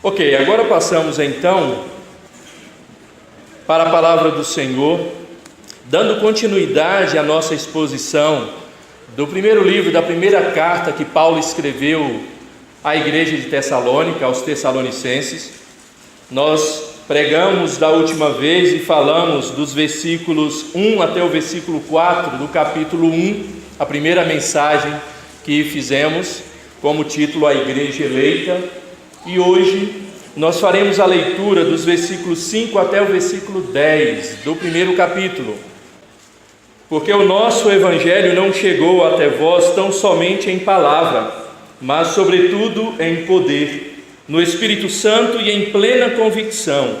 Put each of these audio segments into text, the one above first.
Ok, agora passamos então para a palavra do Senhor, dando continuidade à nossa exposição do primeiro livro, da primeira carta que Paulo escreveu à igreja de Tessalônica, aos Tessalonicenses. Nós pregamos da última vez e falamos dos versículos 1 até o versículo 4 do capítulo 1, a primeira mensagem que fizemos como título A Igreja Eleita. E hoje nós faremos a leitura dos versículos 5 até o versículo 10 do primeiro capítulo. Porque o nosso evangelho não chegou até vós tão somente em palavra, mas sobretudo em poder, no Espírito Santo e em plena convicção,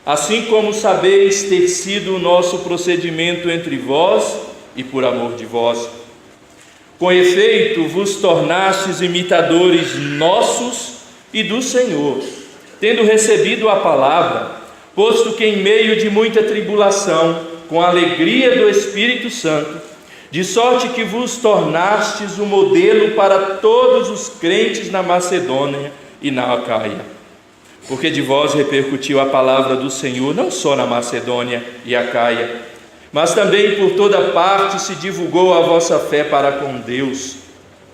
assim como sabeis ter sido o nosso procedimento entre vós e por amor de vós. Com efeito, vos tornastes imitadores nossos e do Senhor, tendo recebido a palavra, posto que em meio de muita tribulação, com a alegria do Espírito Santo, de sorte que vos tornastes um modelo para todos os crentes na Macedônia e na Acaia. Porque de vós repercutiu a palavra do Senhor, não só na Macedônia e Acaia, mas também por toda parte se divulgou a vossa fé para com Deus,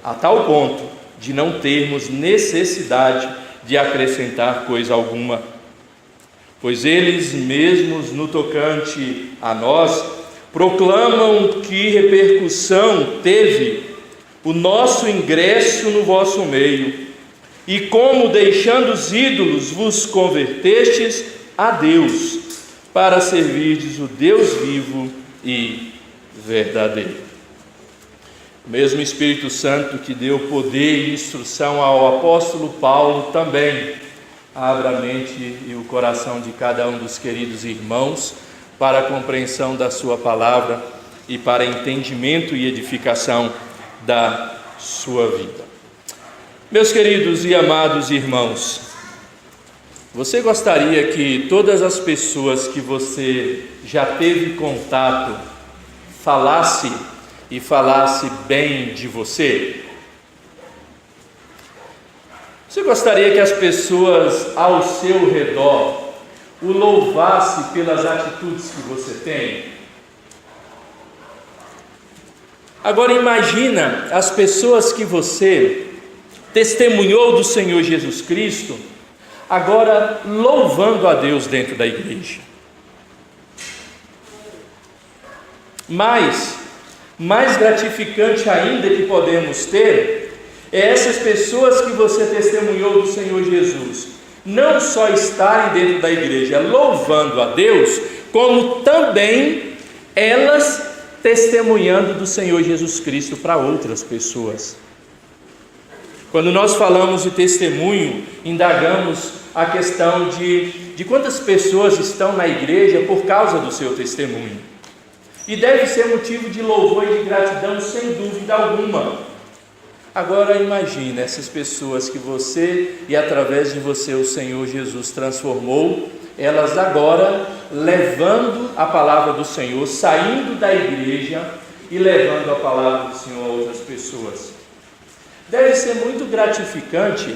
a tal ponto de não termos necessidade de acrescentar coisa alguma. Pois eles mesmos, no tocante a nós, proclamam que repercussão teve o nosso ingresso no vosso meio, e como deixando os ídolos vos convertestes a Deus, para servirdes o Deus vivo e verdadeiro. O mesmo Espírito Santo que deu poder e instrução ao apóstolo Paulo também abra a mente e o coração de cada um dos queridos irmãos para a compreensão da sua palavra e para entendimento e edificação da sua vida. Meus queridos e amados irmãos, você gostaria que todas as pessoas que você já teve contato falasse bem de você? Você gostaria que as pessoas ao seu redor o louvassem pelas atitudes que você tem? Agora imagina as pessoas que você testemunhou do Senhor Jesus Cristo, agora louvando a Deus dentro da igreja. Mais gratificante ainda que podemos ter é essas pessoas que você testemunhou do Senhor Jesus, não só estarem dentro da igreja louvando a Deus, como também elas testemunhando do Senhor Jesus Cristo para outras pessoas. Quando nós falamos de testemunho, indagamos a questão de quantas pessoas estão na igreja por causa do seu testemunho. E deve ser motivo de louvor e de gratidão, sem dúvida alguma. Agora imagine essas pessoas que você e através de você o Senhor Jesus transformou, elas agora levando a palavra do Senhor, saindo da igreja e levando a palavra do Senhor a outras pessoas. Deve ser muito gratificante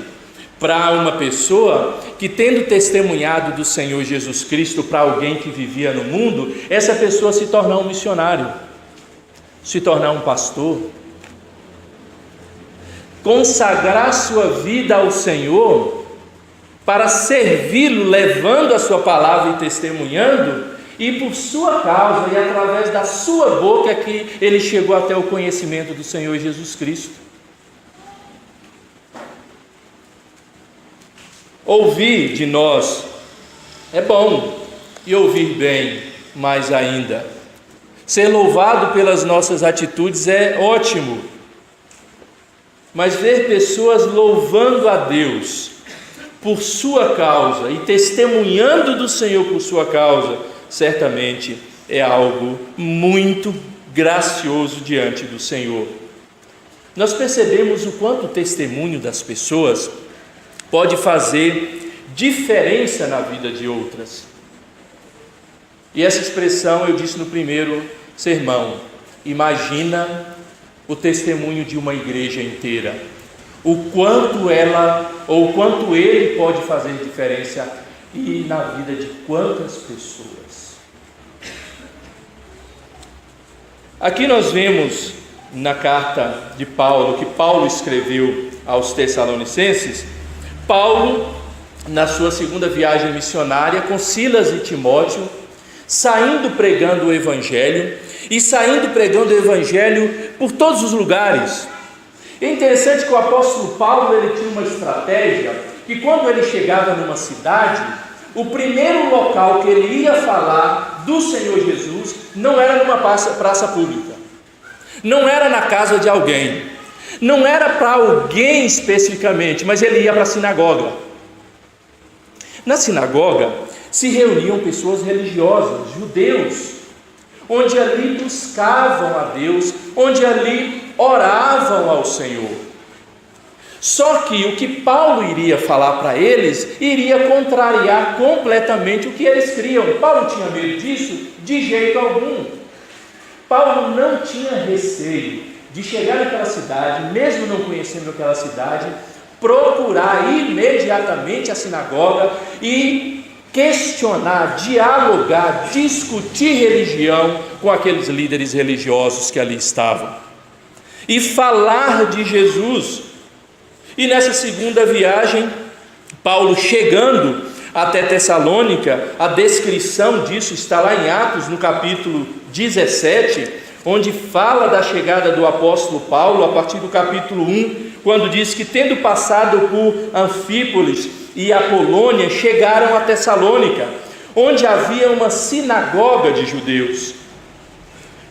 para uma pessoa que, tendo testemunhado do Senhor Jesus Cristo para alguém que vivia no mundo, essa pessoa se tornar um missionário, se tornar um pastor, consagrar sua vida ao Senhor para servi-lo, levando a sua palavra e testemunhando, e por sua causa e através da sua boca que ele chegou até o conhecimento do Senhor Jesus Cristo. Ouvir de nós é bom, e ouvir bem mais ainda. Ser louvado pelas nossas atitudes é ótimo, mas ver pessoas louvando a Deus por sua causa e testemunhando do Senhor por sua causa, certamente é algo muito gracioso diante do Senhor. Nós percebemos o quanto o testemunho das pessoas pode fazer diferença na vida de outras. E essa expressão eu disse no primeiro sermão. Imagina o testemunho de uma igreja inteira. o quanto ela ou o quanto ele pode fazer diferença e na vida de quantas pessoas. Aqui nós vemos na carta de Paulo, que Paulo escreveu aos Tessalonicenses, Paulo, na sua segunda viagem missionária, com Silas e Timóteo, saindo pregando o Evangelho, e saindo pregando o Evangelho por todos os lugares. É interessante que o apóstolo Paulo, ele tinha uma estratégia, que quando ele chegava numa cidade, o primeiro local que ele ia falar do Senhor Jesus, não era numa praça pública, não era na casa de alguém, não era para alguém especificamente, mas ele ia para a sinagoga. Na sinagoga se reuniam pessoas religiosas, judeus, onde ali buscavam a Deus, onde ali oravam ao Senhor. Só que o que Paulo iria falar para eles, iria contrariar completamente o que eles criam. Paulo tinha medo disso? De jeito algum. Paulo não tinha receio de chegar naquela cidade, mesmo não conhecendo aquela cidade, procurar imediatamente a sinagoga e questionar, dialogar, discutir religião com aqueles líderes religiosos que ali estavam e falar de Jesus. E nessa segunda viagem, Paulo chegando até Tessalônica, a descrição disso está lá em Atos, no capítulo 17, onde fala da chegada do apóstolo Paulo, a partir do capítulo 1, quando diz que, tendo passado por Anfípolis e Apolônia, chegaram a Tessalônica, onde havia uma sinagoga de judeus.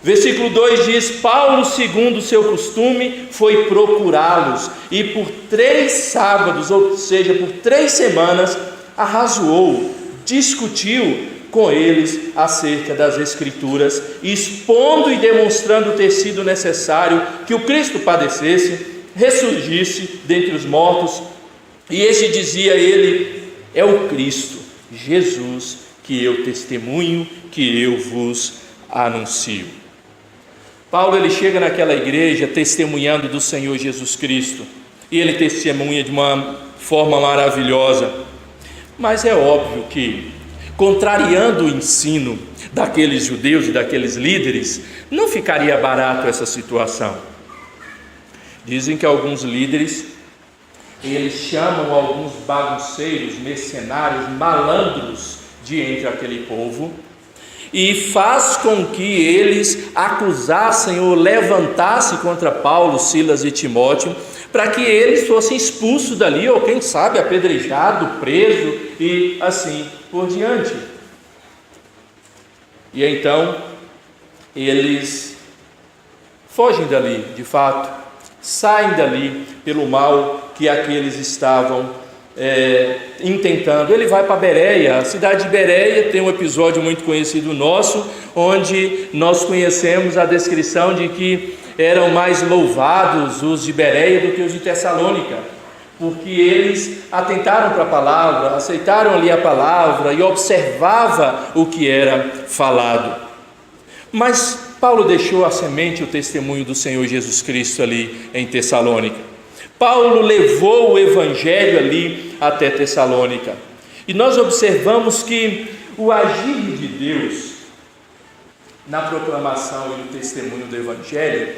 Versículo 2 diz: Paulo, segundo o seu costume, foi procurá-los, e por 3 sábados, ou seja, por 3 semanas, arrazoou, discutiu com eles acerca das Escrituras, expondo e demonstrando ter sido necessário que o Cristo padecesse, ressurgisse dentre os mortos, e este dizia ele: é o Cristo, Jesus, que eu testemunho, que eu vos anuncio. Paulo, ele chega naquela igreja testemunhando do Senhor Jesus Cristo, e ele testemunha de uma forma maravilhosa, mas é óbvio que, contrariando o ensino daqueles judeus e daqueles líderes, não ficaria barato essa situação. Dizem que alguns líderes, eles chamam alguns bagunceiros, mercenários, malandros de entre aquele povo, e faz com que eles acusassem ou levantassem contra Paulo, Silas e Timóteo, para que eles fossem expulsos dali, ou quem sabe apedrejado, preso e assim por diante. E então eles fogem dali, de fato, saem dali pelo mal que aqueles estavam intentando. Ele vai para Bereia. A cidade de Bereia tem um episódio muito conhecido nosso, onde nós conhecemos a descrição de que eram mais louvados os de Bereia do que os de Tessalônica, porque eles atentaram para a palavra, aceitaram ali a palavra e observava o que era falado. Mas Paulo deixou a semente, o testemunho do Senhor Jesus Cristo ali em Tessalônica. Paulo levou o Evangelho ali até Tessalônica, e nós observamos que o agir de Deus na proclamação e no testemunho do Evangelho,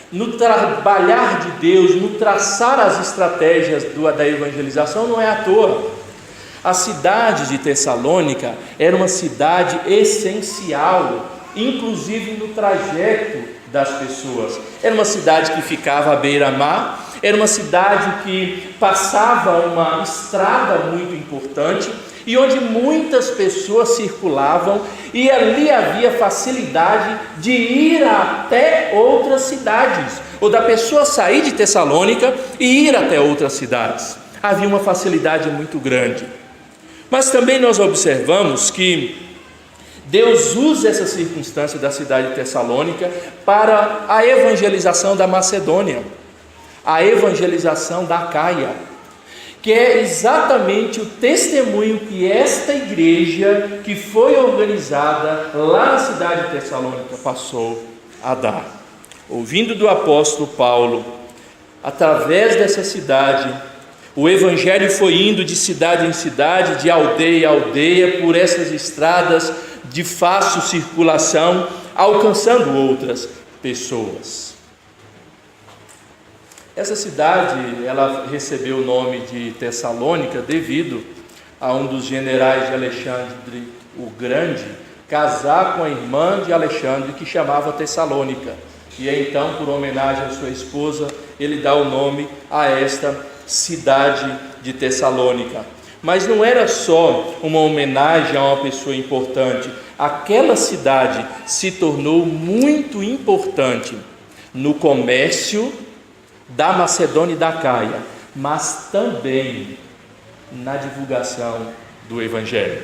no trabalhar de Deus, no traçar as estratégias da evangelização, não é à toa. A cidade de Tessalônica era uma cidade essencial, inclusive no trajeto das pessoas. Era uma cidade que ficava à beira-mar, era uma cidade que passava uma estrada muito importante e onde muitas pessoas circulavam, e ali havia facilidade de ir até outras cidades, ou da pessoa sair de Tessalônica e ir até outras cidades. Havia uma facilidade muito grande. Mas também nós observamos que Deus usa essa circunstância da cidade de Tessalônica para a evangelização da Macedônia, a evangelização da Acaia, que é exatamente o testemunho que esta igreja, que foi organizada lá na cidade de Tessalônica, passou a dar. Ouvindo do apóstolo Paulo através dessa cidade, o evangelho foi indo de cidade em cidade, de aldeia em aldeia, por essas estradas de fácil circulação, alcançando outras pessoas. Essa cidade, ela recebeu o nome de Tessalônica devido a um dos generais de Alexandre o Grande casar com a irmã de Alexandre, que chamava Tessalônica. E aí, então, por homenagem à sua esposa, ele dá o nome a esta cidade de Tessalônica. Mas não era só uma homenagem a uma pessoa importante. Aquela cidade se tornou muito importante no comércio da Macedônia e da Caia, mas também na divulgação do Evangelho,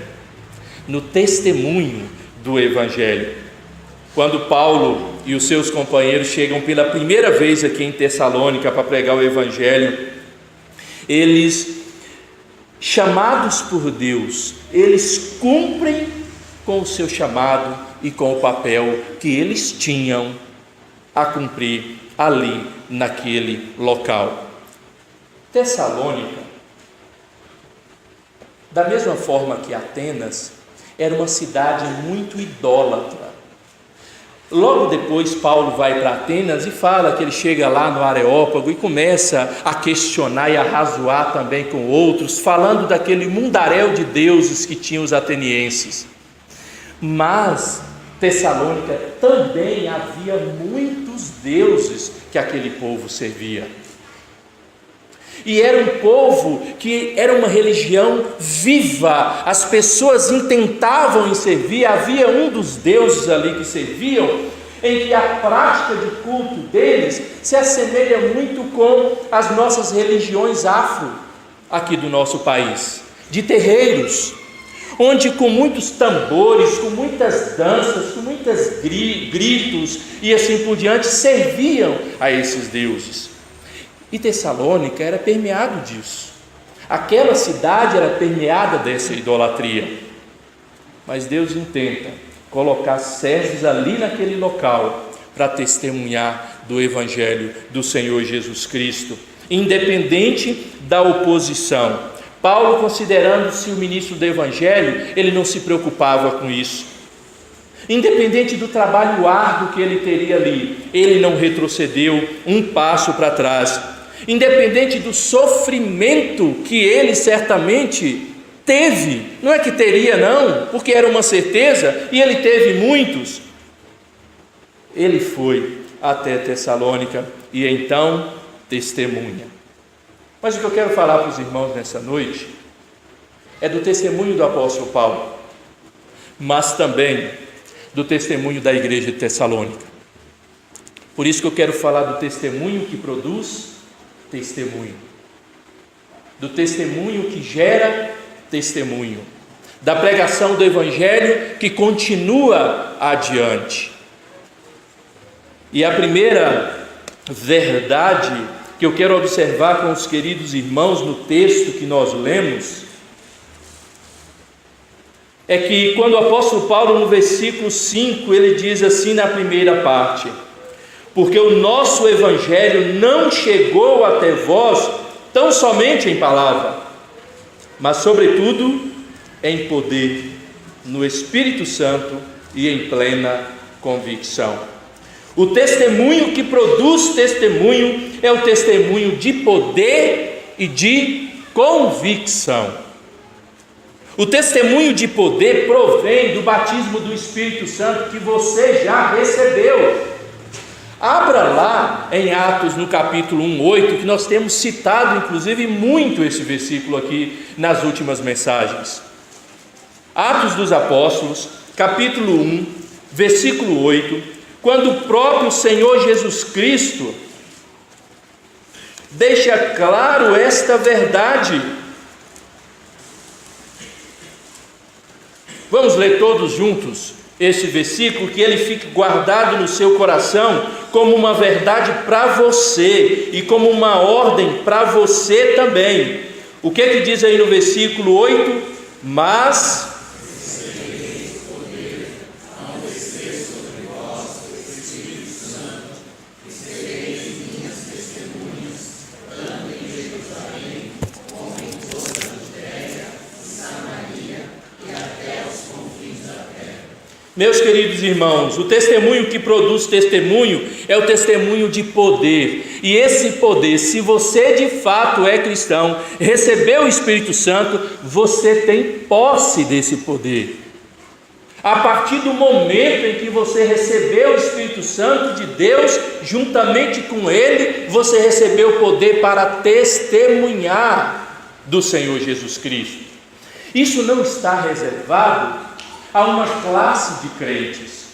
no testemunho do Evangelho. Quando Paulo e os seus companheiros chegam pela primeira vez aqui em Tessalônica para pregar o Evangelho, eles, chamados por Deus, eles cumprem com o seu chamado e com o papel que eles tinham a cumprir ali naquele local. Tessalônica, da mesma forma que Atenas, era uma cidade muito idólatra. Logo depois Paulo vai para Atenas e fala que ele chega lá no Areópago e começa a questionar e a razoar também com outros, falando daquele mundaréu de deuses que tinham os atenienses. Mas Tessalônica também havia muitos deuses que aquele povo servia. E era um povo que era uma religião viva, as pessoas intentavam em servir. Havia um dos deuses ali que serviam, em que a prática de culto deles se assemelha muito com as nossas religiões afro, aqui do nosso país, de terreiros, onde com muitos tambores, com muitas danças, com muitos gritos e assim por diante, serviam a esses deuses. E Tessalônica era permeado disso. Aquela cidade era permeada dessa idolatria. Mas Deus intenta colocar servos ali naquele local para testemunhar do Evangelho do Senhor Jesus Cristo, independente da oposição. Paulo, considerando-se o ministro do Evangelho, ele não se preocupava com isso. Independente do trabalho árduo que ele teria ali, ele não retrocedeu um passo para trás. Independente do sofrimento que ele certamente teve, não é que teria não, porque era uma certeza, e ele teve muitos, ele foi até Tessalônica e então testemunha. Mas o que eu quero falar para os irmãos nessa noite é do testemunho do apóstolo Paulo, mas também do testemunho da igreja de Tessalônica. Por isso que eu quero falar do testemunho que produz testemunho, do testemunho que gera testemunho, da pregação do Evangelho que continua adiante. E a primeira verdade que eu quero observar com os queridos irmãos no texto que nós lemos é que quando o apóstolo Paulo, no versículo 5, ele diz assim na primeira parte: porque o nosso Evangelho não chegou até vós tão somente em palavra, mas sobretudo em poder, no Espírito Santo e em plena convicção. O testemunho que produz testemunho é o testemunho de poder e de convicção. O testemunho de poder provém do batismo do Espírito Santo que você já recebeu. Abra lá em Atos no capítulo 1:8, que nós temos citado inclusive muito esse versículo aqui nas últimas mensagens. Atos dos Apóstolos, capítulo 1, versículo 8, quando o próprio Senhor Jesus Cristo deixa claro esta verdade. Vamos ler todos juntos esse versículo, que ele fique guardado no seu coração como uma verdade para você e como uma ordem para você também. O que que diz aí no versículo 8? Mas Meus queridos irmãos, o testemunho que produz testemunho é o testemunho de poder. E esse poder, se você de fato é cristão, recebeu o Espírito Santo, você tem posse desse poder. A partir do momento em que você recebeu o Espírito Santo de Deus, juntamente com Ele, você recebeu o poder para testemunhar do Senhor Jesus Cristo. Isso não está reservado a uma classe de crentes.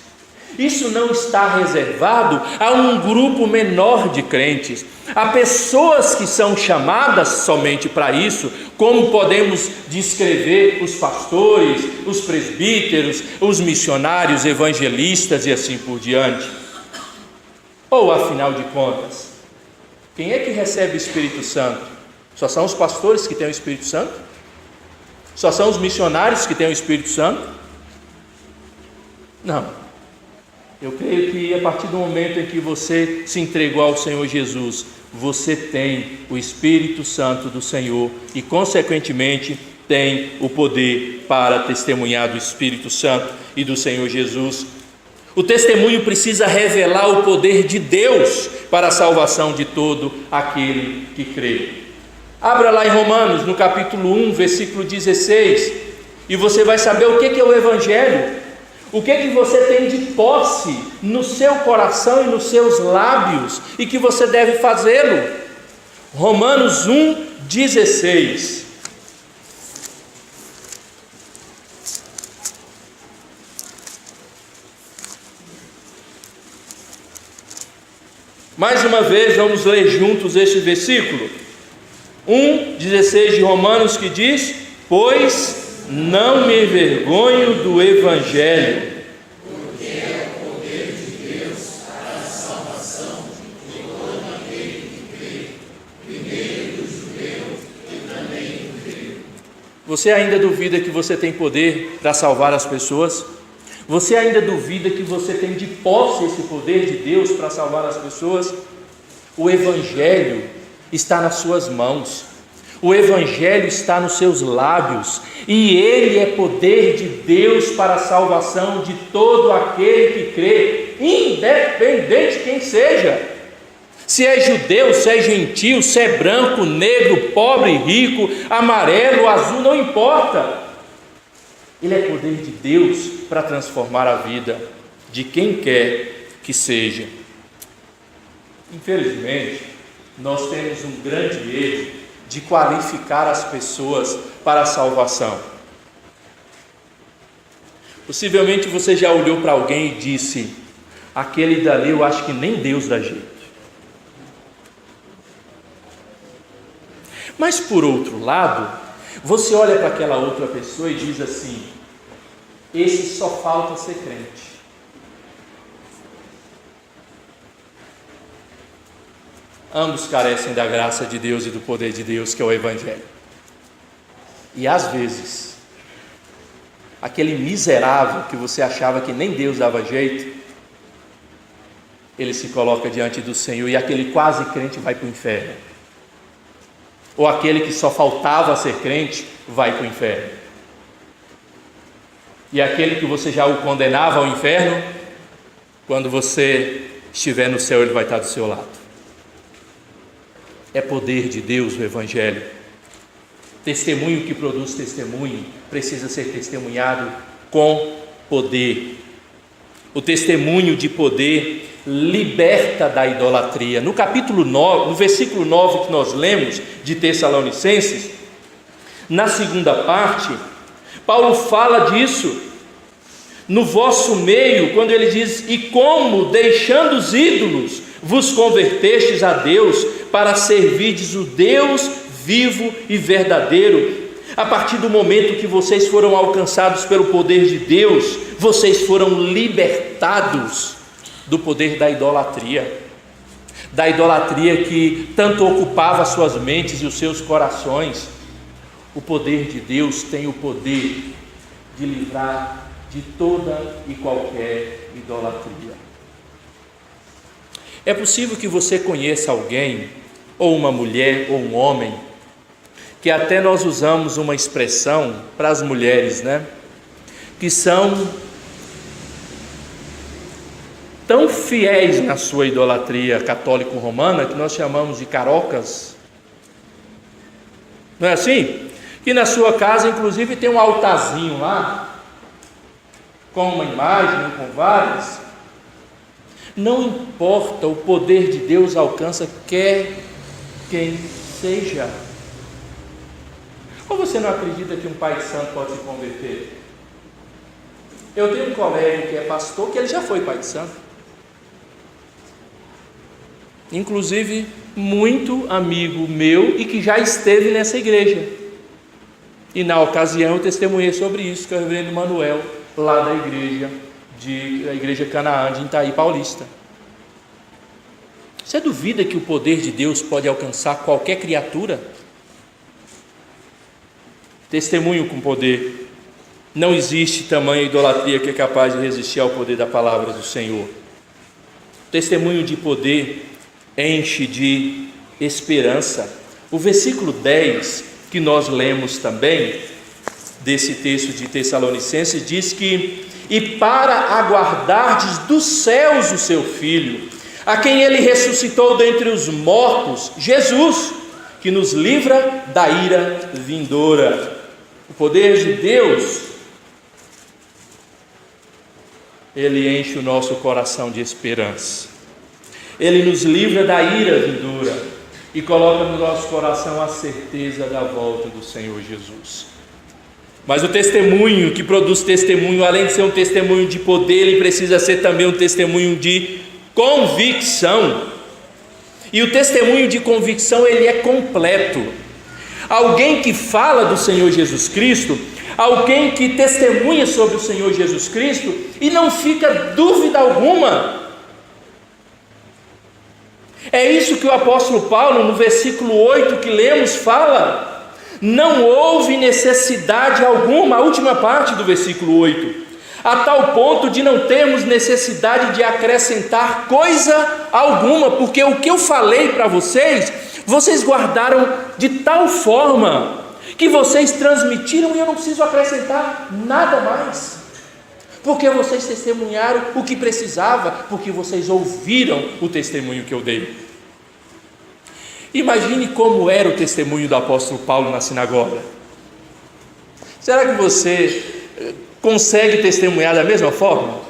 Isso não está reservado a um grupo menor de crentes. Há pessoas que são chamadas somente para isso, como podemos descrever os pastores, os presbíteros, os missionários, evangelistas e assim por diante. Ou, afinal de contas, quem é que recebe o Espírito Santo? Só são os pastores que têm o Espírito Santo? Só são os missionários que têm o Espírito Santo? Não, eu creio que a partir do momento em que você se entregou ao Senhor Jesus, você tem o Espírito Santo do Senhor e consequentemente tem o poder para testemunhar do Espírito Santo e do Senhor Jesus. O testemunho precisa revelar o poder de Deus para a salvação de todo aquele que crê. Abra lá em Romanos, no capítulo 1, versículo 16, e você vai saber o que é o Evangelho. O que você tem de posse no seu coração e nos seus lábios e que você deve fazê-lo? Romanos 1,16. Mais uma vez vamos ler juntos este versículo. 1,16 de Romanos, que diz: pois não me envergonho do Evangelho, porque é o poder de Deus para a salvação de todo aquele que crê, primeiro do judeu e também do grego. Você ainda duvida que você tem poder para salvar as pessoas? Você ainda duvida que você tem de posse esse poder de Deus para salvar as pessoas? O Evangelho está nas suas mãos. O Evangelho está nos seus lábios, e ele é poder de Deus para a salvação de todo aquele que crê, independente de quem seja. Se é judeu, se é gentio, se é branco, negro, pobre, rico, amarelo, azul, não importa. Ele é poder de Deus para transformar a vida de quem quer que seja. Infelizmente, nós temos um grande erro de qualificar as pessoas para a salvação. Possivelmente você já olhou para alguém e disse: aquele dali eu acho que nem Deus dá jeito. Mas por outro lado, você olha para aquela outra pessoa e diz assim: esse só falta ser crente. Ambos carecem da graça de Deus e do poder de Deus, que é o Evangelho. E às vezes, aquele miserável que você achava que nem Deus dava jeito, ele se coloca diante do Senhor, e aquele quase crente vai para o inferno. Ou aquele que só faltava ser crente vai para o inferno. E aquele que você já o condenava ao inferno, quando você estiver no céu, ele vai estar do seu lado. É poder de Deus o Evangelho. Testemunho que produz testemunho precisa ser testemunhado com poder. O testemunho de poder liberta da idolatria. No capítulo 9, no versículo 9 que nós lemos de Tessalonicenses, na segunda parte, Paulo fala disso. No vosso meio, quando ele diz: e como, deixando os ídolos, vos convertestes a Deus, para servirdes o Deus vivo e verdadeiro. A partir do momento que vocês foram alcançados pelo poder de Deus, vocês foram libertados do poder da idolatria que tanto ocupava suas mentes e os seus corações. O poder de Deus tem o poder de livrar de toda e qualquer idolatria. É possível que você conheça alguém, ou uma mulher, ou um homem, que até nós usamos uma expressão para as mulheres, que são fiéis na sua idolatria católico-romana, que nós chamamos de carocas. Não é assim? Que na sua casa, inclusive, tem um altarzinho lá, com uma imagem, com várias. Não importa, o poder de Deus alcança quer quem seja. Ou você não acredita que um pai de santo pode se converter? Eu tenho um colega que é pastor, que ele já foi pai de santo. Inclusive, muito amigo meu e que já esteve nessa igreja. E na ocasião eu testemunhei sobre isso com o reverendo Manuel, lá da igreja Canaã de Itaí Paulista. Você duvida que o poder de Deus pode alcançar qualquer criatura? Testemunho com poder. Não existe tamanha idolatria que é capaz de resistir ao poder da palavra do Senhor. Testemunho de poder enche de esperança. O versículo 10, que nós lemos também, desse texto de Tessalonicenses, diz que: e para aguardardes dos céus o seu Filho, a quem ele ressuscitou dentre os mortos, Jesus, que nos livra da ira vindoura. O poder de Deus, ele enche o nosso coração de esperança. Ele nos livra da ira vindoura e coloca no nosso coração a certeza da volta do Senhor Jesus. Mas o testemunho que produz testemunho, além de ser um testemunho de poder, ele precisa ser também um testemunho de convicção. E o testemunho de convicção, ele é completo. Alguém que fala do Senhor Jesus Cristo, alguém que testemunha sobre o Senhor Jesus Cristo e não fica dúvida alguma. É isso que o apóstolo Paulo, no versículo 8 que lemos, fala: não houve necessidade alguma, a última parte do versículo 8, a tal ponto de não termos necessidade de acrescentar coisa alguma, porque o que eu falei para vocês, vocês guardaram de tal forma que vocês transmitiram, e eu não preciso acrescentar nada mais, porque vocês testemunharam o que precisava, porque vocês ouviram o testemunho que eu dei. Imagine como era o testemunho do apóstolo Paulo na sinagoga. Será que você consegue testemunhar da mesma forma?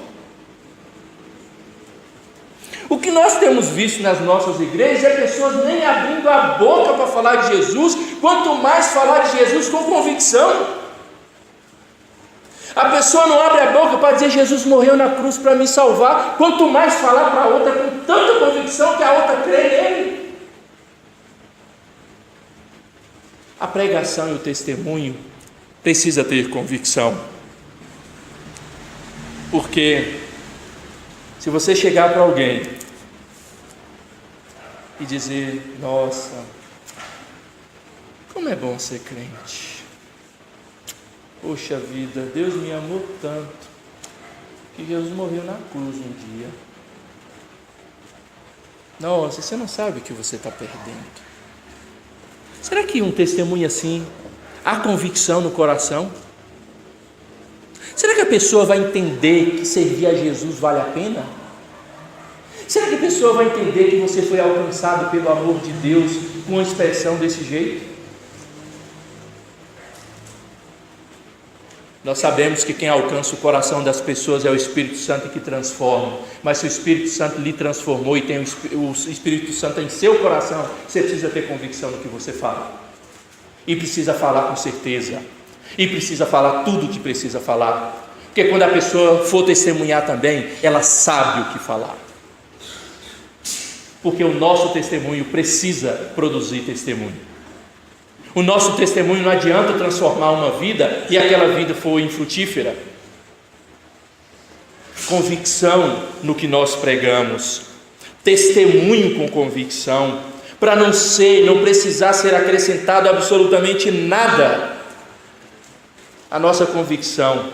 O que nós temos visto nas nossas igrejas é pessoas nem abrindo a boca para falar de Jesus, quanto mais falar de Jesus com convicção. A pessoa não abre a boca para dizer: Jesus morreu na cruz para me salvar, quanto mais falar para a outra com tanta convicção que a outra crê nele. A pregação e o testemunho precisa ter convicção, porque se você chegar para alguém e dizer: nossa, como é bom ser crente, poxa vida, Deus me amou tanto que Jesus morreu na cruz um dia. Nossa, você não sabe o que você está perdendo. Será que um testemunho assim há convicção no coração? Será que a pessoa vai entender que servir a Jesus vale a pena? Será que a pessoa vai entender que você foi alcançado pelo amor de Deus com uma expressão desse jeito? Nós sabemos que quem alcança o coração das pessoas é o Espírito Santo que transforma, mas se o Espírito Santo lhe transformou e tem o Espírito Santo em seu coração, você precisa ter convicção no que você fala, e precisa falar com certeza, e precisa falar tudo o que precisa falar, porque quando a pessoa for testemunhar também, ela sabe o que falar, porque o nosso testemunho precisa produzir testemunho. O nosso testemunho não adianta transformar uma vida e aquela vida for infrutífera. Convicção no que nós pregamos, testemunho com convicção, para não precisar ser acrescentado absolutamente nada. A nossa convicção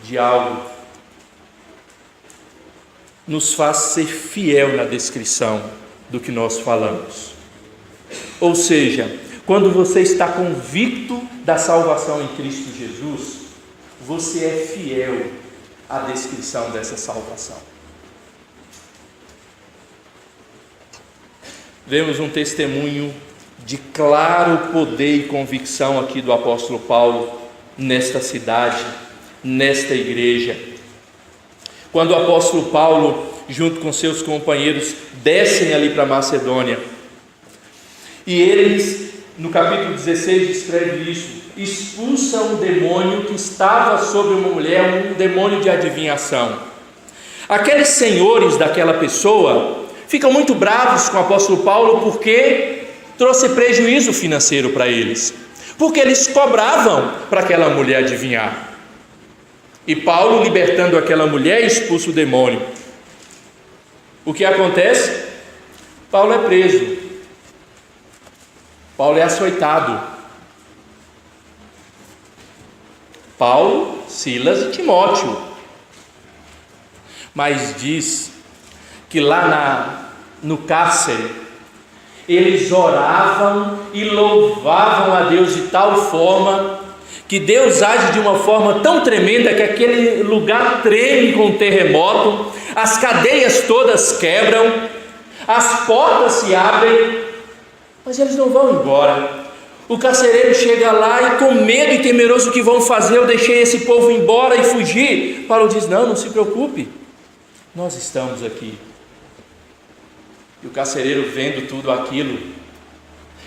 de algo nos faz ser fiel na descrição do que nós falamos. Ou seja, quando você está convicto da salvação em Cristo Jesus, você é fiel à descrição dessa salvação. vemos um testemunho de claro poder e convicção aqui do apóstolo Paulo nesta cidade, nesta igreja. Quando o apóstolo Paulo, junto com seus companheiros, descem ali para Macedônia, e eles, no capítulo 16, descreve isso: expulsam um demônio que estava sobre uma mulher, um demônio de adivinhação. Aqueles senhores daquela pessoa ficam muito bravos com o apóstolo Paulo porque trouxe prejuízo financeiro para eles, porque eles cobravam para aquela mulher adivinhar. E Paulo, libertando aquela mulher, expulsa o demônio. O que acontece? Paulo é preso, Paulo é açoitado. Paulo, Silas e Timóteo. Mas diz que lá no cárcere, eles oravam e louvavam a Deus de tal forma que Deus age de uma forma tão tremenda que aquele lugar treme com um terremoto, as cadeias todas quebram, as portas se abrem, mas eles não vão embora. O carcereiro chega lá e, com medo e temeroso, o que vão fazer? Eu deixei esse povo embora e fugir. Paulo diz: não se preocupe, nós estamos aqui. E o carcereiro, vendo tudo aquilo,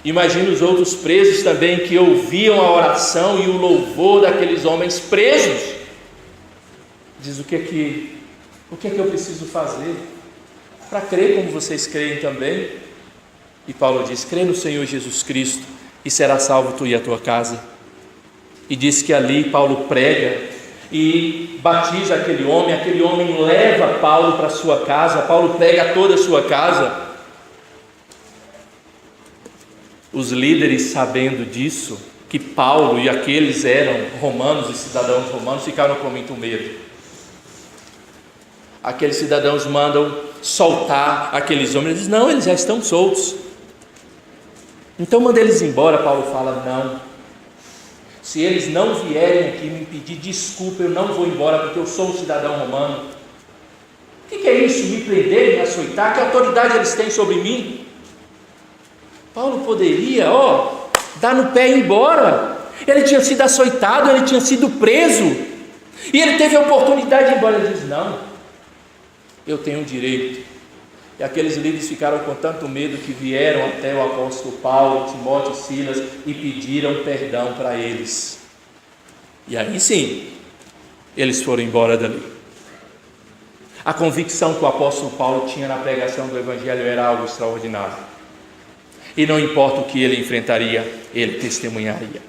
imagina os outros presos também, que ouviam a oração e o louvor daqueles homens presos. Diz: o que é que eu preciso fazer para crer como vocês creem também? E Paulo diz: crê no Senhor Jesus Cristo e será salvo tu e a tua casa. E diz que ali Paulo prega e batiza aquele homem leva Paulo para sua casa, Paulo prega toda a sua casa. Os líderes, sabendo disso, que Paulo e aqueles eram romanos e cidadãos romanos, ficaram com muito medo. Aqueles cidadãos mandam soltar aqueles homens. Eles dizem: não, eles já estão soltos, então manda eles embora. Paulo fala: não, se eles não vierem aqui me pedir desculpa, eu não vou embora, porque eu sou um cidadão romano. O que é isso? Me prender, me açoitar? Que autoridade eles têm sobre mim? Paulo poderia, dar no pé e ir embora. Ele tinha sido açoitado, ele tinha sido preso, e ele teve a oportunidade de ir embora. Ele diz: não, eu tenho direito. E aqueles líderes ficaram com tanto medo que vieram até o apóstolo Paulo, Timóteo e Silas e pediram perdão para eles. E aí sim, eles foram embora dali. A convicção que o apóstolo Paulo tinha na pregação do Evangelho era algo extraordinário. E não importa o que ele enfrentaria, ele testemunharia.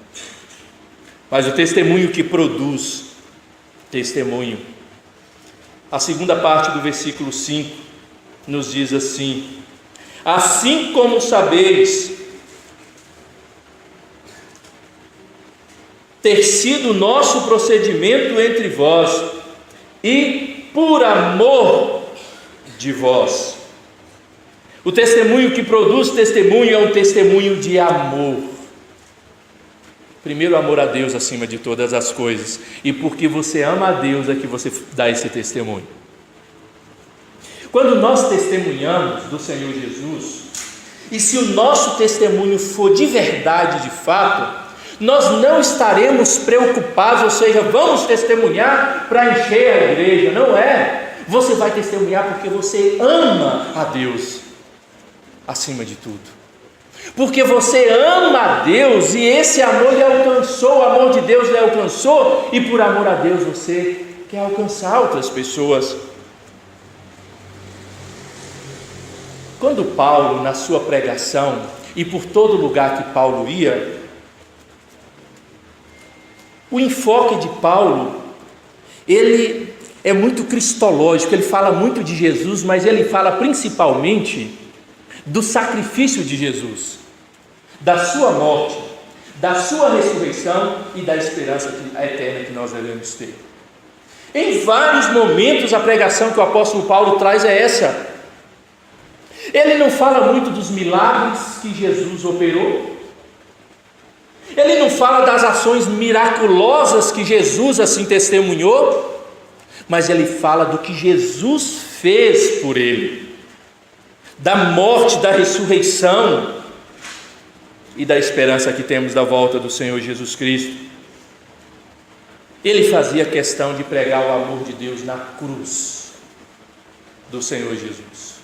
Mas o testemunho que produz testemunho, a segunda parte do versículo 5 nos diz assim: assim como sabeis ter sido nosso procedimento entre vós, e por amor de vós. O testemunho que produz testemunho é um testemunho de amor. Primeiro, amor a Deus acima de todas as coisas, e porque você ama a Deus é que você dá esse testemunho. Quando nós testemunhamos do Senhor Jesus, e se o nosso testemunho for de verdade, de fato, nós não estaremos preocupados, ou seja, vamos testemunhar para encher a igreja. Não é. Você vai testemunhar porque você ama a Deus acima de tudo, porque você ama a Deus e esse amor lhe alcançou, o amor de Deus lhe alcançou, e por amor a Deus você quer alcançar outras pessoas. Quando Paulo, na sua pregação, e por todo lugar que Paulo ia, o enfoque de Paulo, ele é muito cristológico, ele fala muito de Jesus, mas ele fala principalmente do sacrifício de Jesus, da sua morte, da sua ressurreição e da esperança eterna que nós devemos ter. Em vários momentos a pregação que o apóstolo Paulo traz é essa. Ele não fala muito dos milagres que Jesus operou, ele não fala das ações miraculosas que Jesus assim testemunhou, mas ele fala do que Jesus fez por ele, da morte, da ressurreição e da esperança que temos da volta do Senhor Jesus Cristo. Ele fazia questão de pregar o amor de Deus na cruz do Senhor Jesus.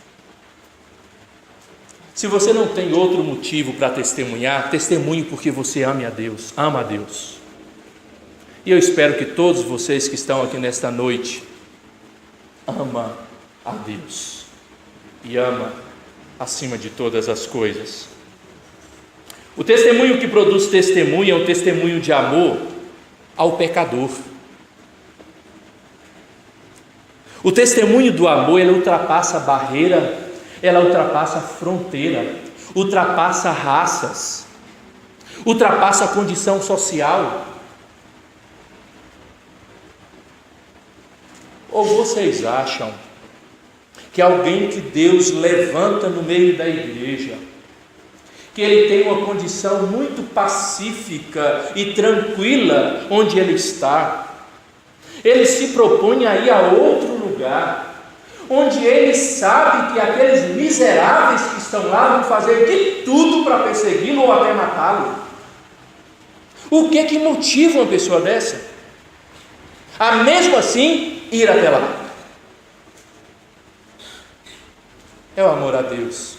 Se você não tem outro motivo para testemunhar, testemunhe porque você ama a Deus. E eu espero que todos vocês que estão aqui nesta noite amam a Deus e amam acima de todas as coisas. O testemunho que produz testemunho é um testemunho de amor ao pecador. O testemunho do amor, ele ultrapassa barreira, ela ultrapassa fronteira, ultrapassa raças, ultrapassa condição social. Ou vocês acham que alguém que Deus levanta no meio da igreja, que ele tem uma condição muito pacífica e tranquila onde ele está, ele se propõe a ir a outro lugar, onde ele sabe que aqueles miseráveis que estão lá vão fazer de tudo para persegui-lo ou até matá-lo? O que é que motiva uma pessoa dessa a mesmo assim ir até lá? É o amor a Deus,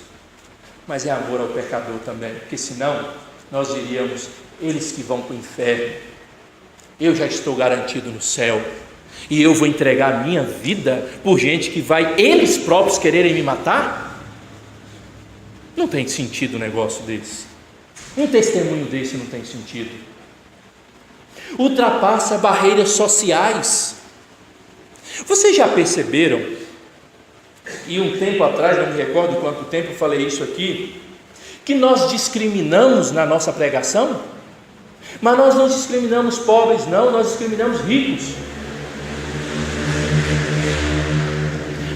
mas é amor ao pecador também, porque senão nós diríamos: eles que vão para o inferno, eu já estou garantido no céu, e eu vou entregar a minha vida por gente que vai eles próprios quererem me matar? Não tem sentido um negócio desse. Um testemunho desse não tem sentido. Ultrapassa barreiras sociais. Vocês já perceberam, e um tempo atrás, não me recordo quanto tempo eu falei isso aqui, que nós discriminamos na nossa pregação? Mas nós não discriminamos pobres não, nós discriminamos ricos.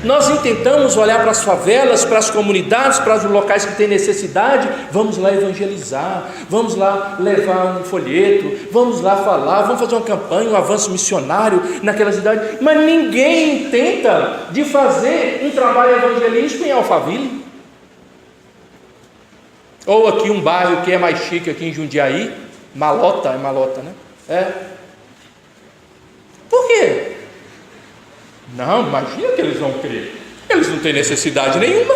Nós intentamos olhar para as favelas, para as comunidades, para os locais que têm necessidade. Vamos lá evangelizar, vamos lá levar um folheto, vamos lá falar, vamos fazer uma campanha, um avanço missionário naquela cidade. Mas ninguém tenta de fazer um trabalho evangelístico em Alphaville, ou aqui um bairro que é mais chique aqui em Jundiaí, Malota, né? Por quê? Não, imagina que eles vão crer. Eles não têm necessidade nenhuma.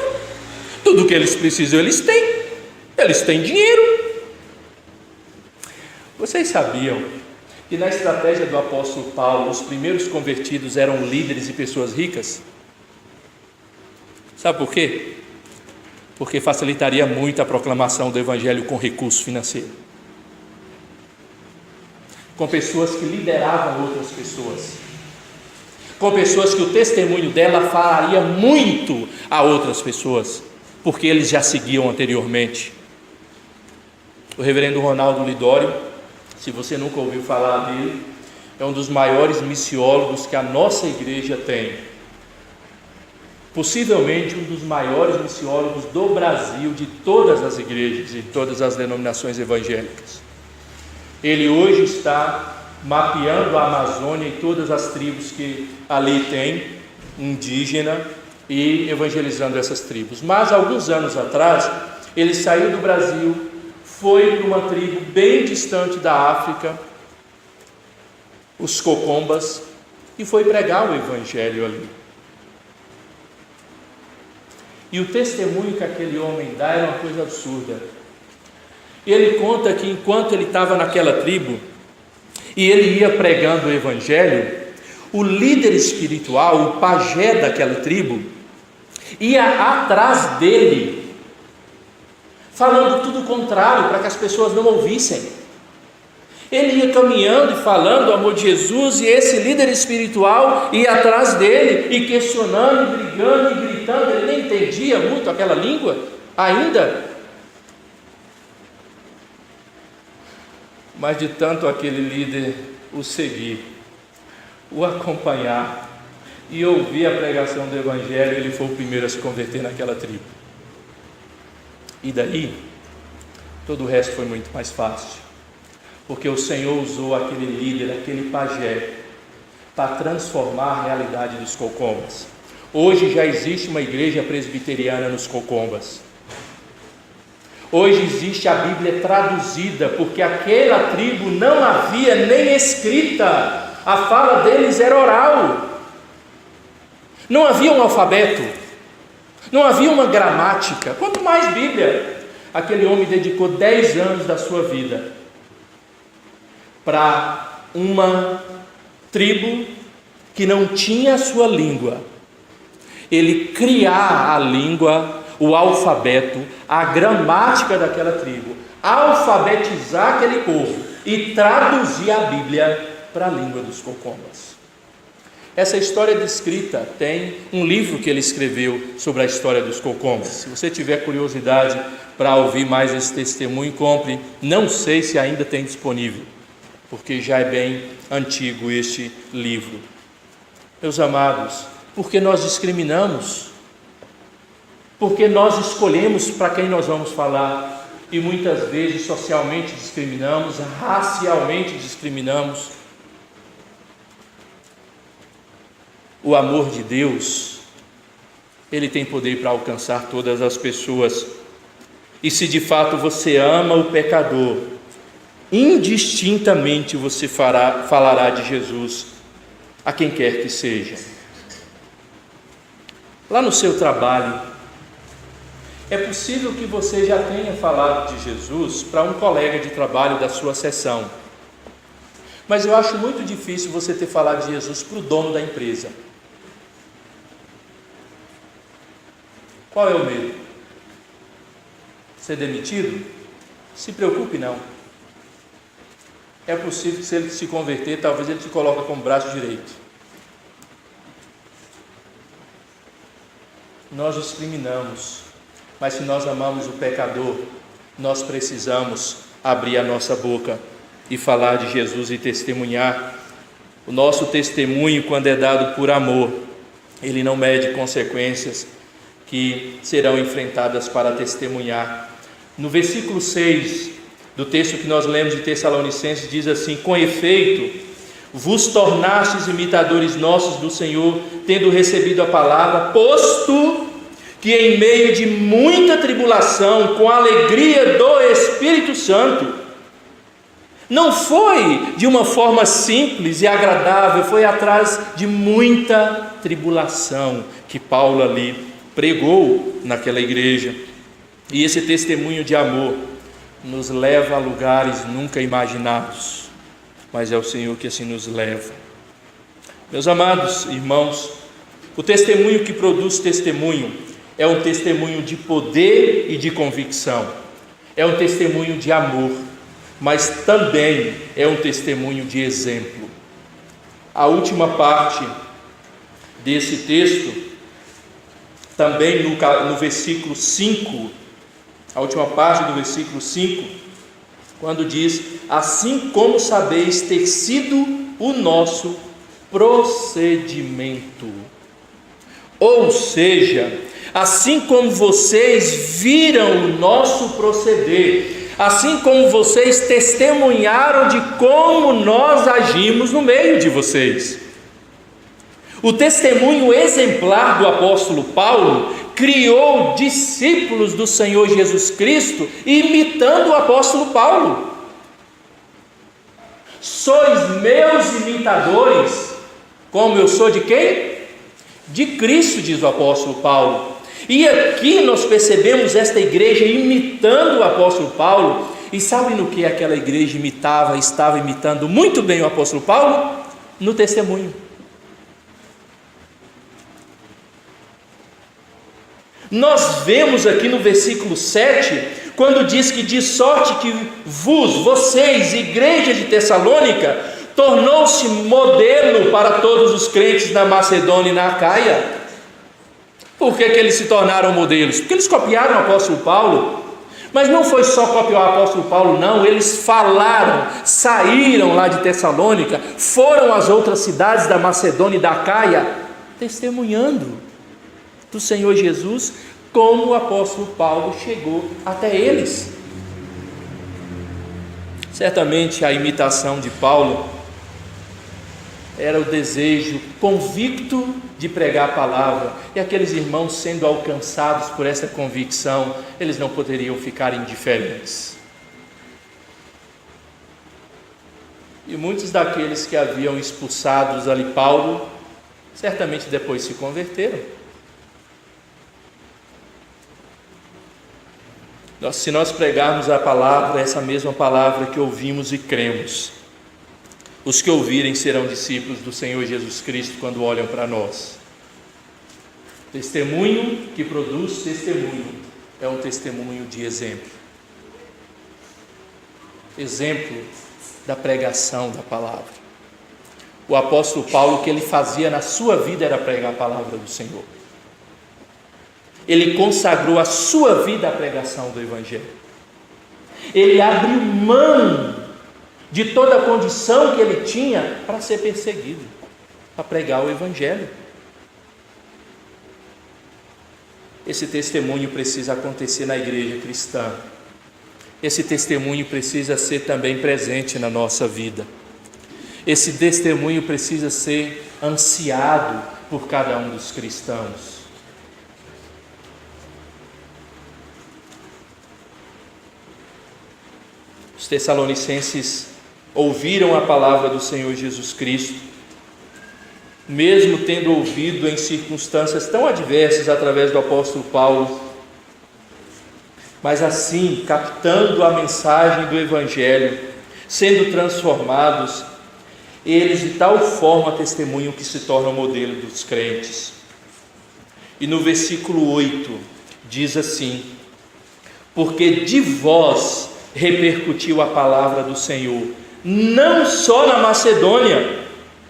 Tudo que eles precisam, eles têm. Eles têm dinheiro. Vocês sabiam que na estratégia do apóstolo Paulo, os primeiros convertidos eram líderes e pessoas ricas? Sabe por quê? Porque facilitaria muito a proclamação do evangelho com recurso financeiro, com pessoas que lideravam outras pessoas, com pessoas que o testemunho dela falaria muito a outras pessoas, porque eles já seguiam anteriormente. O reverendo Ronaldo Lidório, se você nunca ouviu falar dele, é um dos maiores missiólogos que a nossa igreja tem, possivelmente um dos maiores missiólogos do Brasil, de todas as igrejas e todas as denominações evangélicas. Ele hoje está mapeando a Amazônia e todas as tribos que ali tem, indígena, e evangelizando essas tribos. Mas alguns anos atrás, ele saiu do Brasil, foi para uma tribo bem distante da África, os Cocombas, e foi pregar o evangelho ali. E o testemunho que aquele homem dá era uma coisa absurda. Ele conta que enquanto ele estava naquela tribo e ele ia pregando o evangelho, o líder espiritual, o pajé daquela tribo, ia atrás dele, falando tudo o contrário, para que as pessoas não ouvissem. Ele ia caminhando e falando o amor de Jesus, e esse líder espiritual ia atrás dele, e questionando, e brigando, e gritando. Ele nem entendia muito aquela língua ainda, mas de tanto aquele líder o seguir, o acompanhar e ouvir a pregação do evangelho, ele foi o primeiro a se converter naquela tribo. E daí, todo o resto foi muito mais fácil, porque o Senhor usou aquele líder, aquele pajé, para transformar a realidade dos Cocombas. Hoje já existe uma igreja presbiteriana nos Cocombas. Hoje existe a Bíblia traduzida, porque aquela tribo não havia nem escrita, a fala deles era oral. Não havia um alfabeto, não havia uma gramática, quanto mais Bíblia. Aquele homem dedicou 10 anos da sua vida para uma tribo que não tinha a sua língua, ele criar a língua, o alfabeto, a gramática daquela tribo, alfabetizar aquele povo e traduzir a Bíblia para a língua dos Cocombas. Essa história é descrita, tem um livro que ele escreveu sobre a história dos Cocombas. Se você tiver curiosidade para ouvir mais esse testemunho, compre. Não sei se ainda tem disponível, porque já é bem antigo este livro. Meus amados, porque nós discriminamos, porque nós escolhemos para quem nós vamos falar, e muitas vezes socialmente discriminamos, racialmente discriminamos. O amor de Deus, Ele tem poder para alcançar todas as pessoas, e se de fato você ama o pecador, indistintamente você falará de Jesus a quem quer que seja. Lá no seu trabalho, é possível que você já tenha falado de Jesus para um colega de trabalho da sua seção, mas eu acho muito difícil você ter falado de Jesus para o dono da empresa. Qual é o medo? Ser demitido? Se preocupe não. É possível que se ele se converter, talvez ele te coloque como braço direito. Nós discriminamos, mas se nós amamos o pecador, nós precisamos abrir a nossa boca e falar de Jesus e testemunhar. O nosso testemunho, quando é dado por amor, ele não mede consequências que serão enfrentadas para testemunhar. No versículo 6 do texto que nós lemos de Tessalonicenses, diz assim: com efeito, vos tornastes imitadores nossos do Senhor, tendo recebido a palavra, posto que em meio de muita tribulação, com a alegria do Espírito Santo, não foi de uma forma simples e agradável, foi atrás de muita tribulação que Paulo ali pregou naquela igreja. E esse testemunho de amor nos leva a lugares nunca imaginados, mas é o Senhor que assim nos leva. Meus amados irmãos, o testemunho que produz testemunho é um testemunho de poder e de convicção, é um testemunho de amor, mas também é um testemunho de exemplo. A última parte desse texto, também no versículo 5, a última parte do versículo 5, quando diz: assim como sabeis ter sido o nosso procedimento. Ou seja, assim como vocês viram o nosso proceder, assim como vocês testemunharam de como nós agimos no meio de vocês. O testemunho exemplar do apóstolo Paulo criou discípulos do Senhor Jesus Cristo imitando o apóstolo Paulo. Sois meus imitadores, como eu sou de quem? De Cristo, diz o apóstolo Paulo. E aqui nós percebemos esta igreja imitando o apóstolo Paulo. E sabe no que aquela igreja estava imitando muito bem o apóstolo Paulo? No testemunho. Nós vemos aqui no versículo 7, quando diz que de sorte que vocês, igreja de Tessalônica, tornou-se modelo para todos os crentes na Macedônia e na Acaia. Por que eles se tornaram modelos? Porque eles copiaram o apóstolo Paulo. Mas não foi só copiar o apóstolo Paulo, não. Eles falaram, saíram lá de Tessalônica, foram às outras cidades da Macedônia e da Acaia, testemunhando do Senhor Jesus, como o apóstolo Paulo chegou até eles. Certamente a imitação de Paulo era o desejo convicto de pregar a palavra, e aqueles irmãos sendo alcançados por essa convicção, eles não poderiam ficar indiferentes. E muitos daqueles que haviam expulsados ali Paulo, certamente depois se converteram. Se nós pregarmos a palavra, essa mesma palavra que ouvimos e cremos, os que ouvirem serão discípulos do Senhor Jesus Cristo quando olham para nós. Testemunho que produz testemunho é um testemunho de exemplo. Exemplo da pregação da palavra. O apóstolo Paulo, o que ele fazia na sua vida era pregar a palavra do Senhor. Ele consagrou a sua vida à pregação do Evangelho. Ele abriu mão de toda a condição que ele tinha para ser perseguido, para pregar o Evangelho. Esse testemunho precisa acontecer na igreja cristã. Esse testemunho precisa ser também presente na nossa vida. Esse testemunho precisa ser ansiado por cada um dos cristãos. Os tessalonicenses ouviram a palavra do Senhor Jesus Cristo, mesmo tendo ouvido em circunstâncias tão adversas através do apóstolo Paulo, mas assim, captando a mensagem do Evangelho, sendo transformados, eles de tal forma testemunham que se tornam modelo dos crentes. E no versículo 8 diz assim: porque de vós repercutiu a palavra do Senhor, não só na Macedônia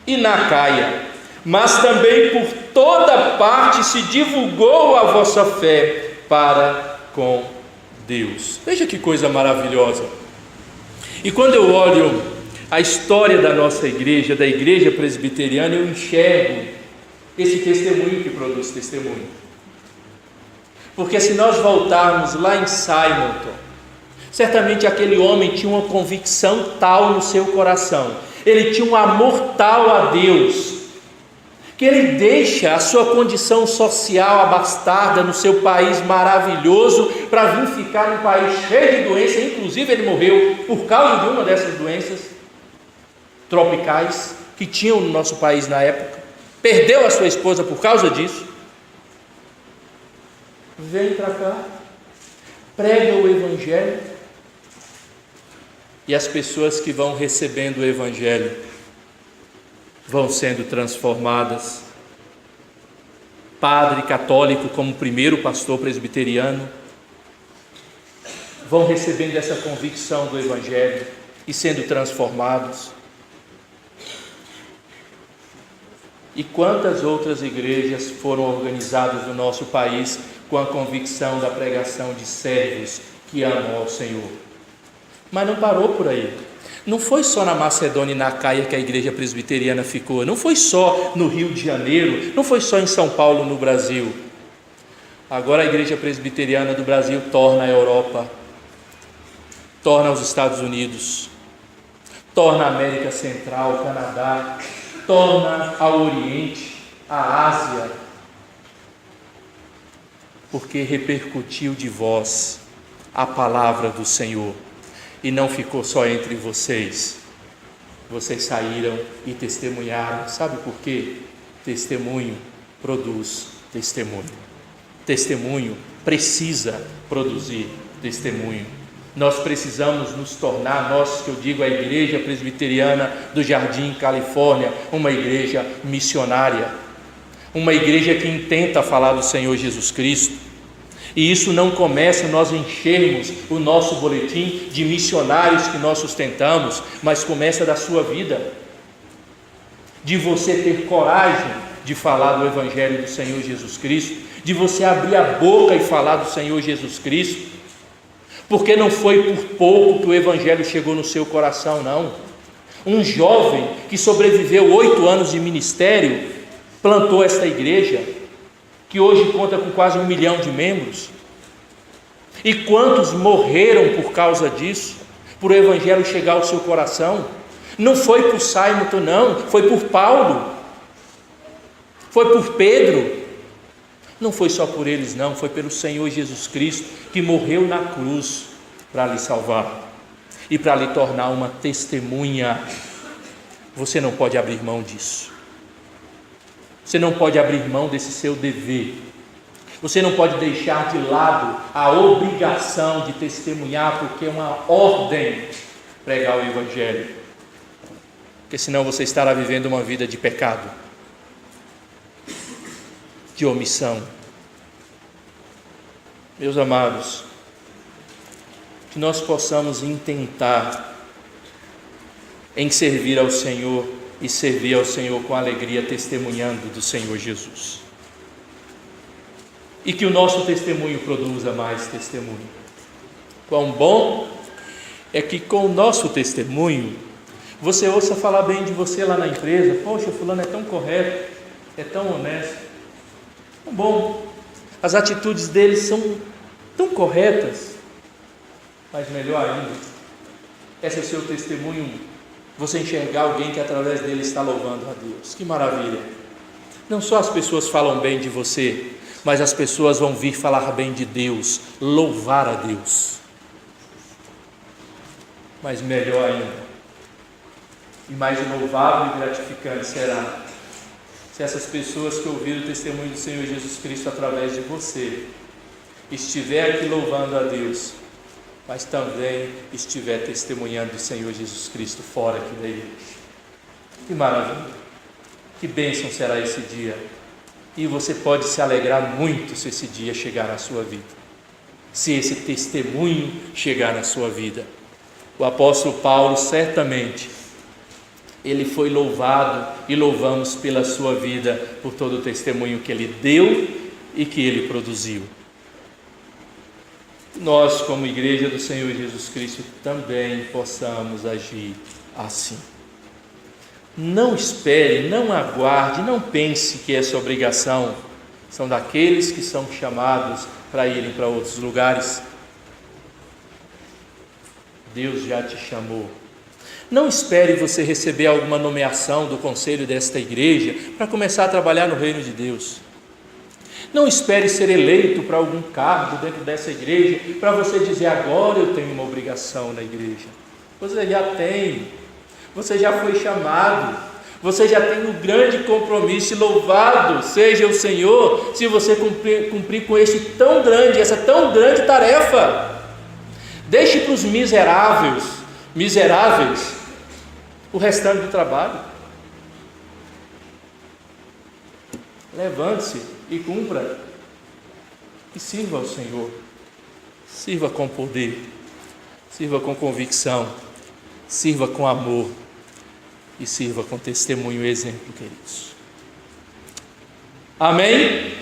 e na Acaia, mas também por toda parte se divulgou a vossa fé para com Deus. Veja que coisa maravilhosa. E quando eu olho a história da nossa igreja, da igreja presbiteriana, eu enxergo esse testemunho que produz testemunho. Porque se nós voltarmos lá em Simonton, certamente aquele homem tinha uma convicção tal no seu coração, ele tinha um amor tal a Deus, que ele deixa a sua condição social abastada no seu país maravilhoso, para vir ficar num país cheio de doenças. Inclusive ele morreu por causa de uma dessas doenças tropicais que tinham no nosso país na época, perdeu a sua esposa por causa disso. Vem para cá, prega o Evangelho, e as pessoas que vão recebendo o Evangelho vão sendo transformadas. Padre católico como primeiro pastor presbiteriano, vão recebendo essa convicção do Evangelho e sendo transformados. E quantas outras igrejas foram organizadas no nosso país com a convicção da pregação de servos que amam ao Senhor? Mas não parou por aí. Não foi só na Macedônia e na Acaia que a igreja presbiteriana ficou, não foi só no Rio de Janeiro, não foi só em São Paulo, no Brasil. Agora a igreja presbiteriana do Brasil torna a Europa, torna os Estados Unidos, torna a América Central, o Canadá, torna ao Oriente, a Ásia, porque repercutiu de vós a palavra do Senhor. E não ficou só entre vocês. Vocês saíram e testemunharam. Sabe por quê? Testemunho produz testemunho. Testemunho precisa produzir testemunho. Nós precisamos nos tornar, nós que eu digo a igreja presbiteriana do Jardim, Califórnia, uma igreja missionária. Uma igreja que intenta falar do Senhor Jesus Cristo. E isso não começa nós enchermos o nosso boletim de missionários que nós sustentamos, mas começa da sua vida, de você ter coragem de falar do Evangelho do Senhor Jesus Cristo, de você abrir a boca e falar do Senhor Jesus Cristo, porque não foi por pouco que o Evangelho chegou no seu coração, não. Um jovem que sobreviveu 8 anos de ministério, plantou esta igreja, que hoje conta com quase 1 milhão de membros. E quantos morreram por causa disso, por o Evangelho chegar ao seu coração? Não foi por Simon, não, foi por Paulo, foi por Pedro. Não foi só por eles, não, foi pelo Senhor Jesus Cristo, que morreu na cruz para lhe salvar e para lhe tornar uma testemunha. Você não pode abrir mão disso. Você não pode abrir mão desse seu dever. Você não pode deixar de lado a obrigação de testemunhar, porque é uma ordem pregar o Evangelho. Porque senão você estará vivendo uma vida de pecado, de omissão. Meus amados, que nós possamos intentar em servir ao Senhor e servir ao Senhor com alegria, testemunhando do Senhor Jesus. E que o nosso testemunho produza mais testemunho. Quão bom é que com o nosso testemunho você ouça falar bem de você lá na empresa. Poxa, fulano é tão correto, é tão honesto. Tão bom. As atitudes dele são tão corretas. Mas melhor ainda, esse é o seu testemunho, você enxergar alguém que através dele está louvando a Deus. Que maravilha. Não só as pessoas falam bem de você, mas as pessoas vão vir falar bem de Deus, louvar a Deus. Mas melhor ainda, e mais louvável e gratificante será se essas pessoas que ouviram o testemunho do Senhor Jesus Cristo através de você estiver aqui louvando a Deus, mas também estiver testemunhando do Senhor Jesus Cristo fora aqui da igreja. Que maravilha, que bênção será esse dia. E você pode se alegrar muito se esse dia chegar na sua vida, se esse testemunho chegar na sua vida. O apóstolo Paulo, certamente, ele foi louvado e louvamos pela sua vida, por todo o testemunho que ele deu e que ele produziu. Nós, como igreja do Senhor Jesus Cristo, também possamos agir assim. Não espere, não aguarde, não pense que essa obrigação são daqueles que são chamados para irem para outros lugares. Deus já te chamou. Não espere você receber alguma nomeação do conselho desta igreja para começar a trabalhar no reino de Deus. Não espere ser eleito para algum cargo dentro dessa igreja para você dizer: agora eu tenho uma obrigação na igreja. Você já tem, você já foi chamado, você já tem um grande compromisso, e louvado seja o Senhor se você cumprir com essa tão grande tarefa. Deixe para os miseráveis o restante do trabalho. Levante-se e cumpra, e sirva ao Senhor. Sirva com poder, sirva com convicção, sirva com amor e sirva com testemunho e exemplo, queridos. Amém?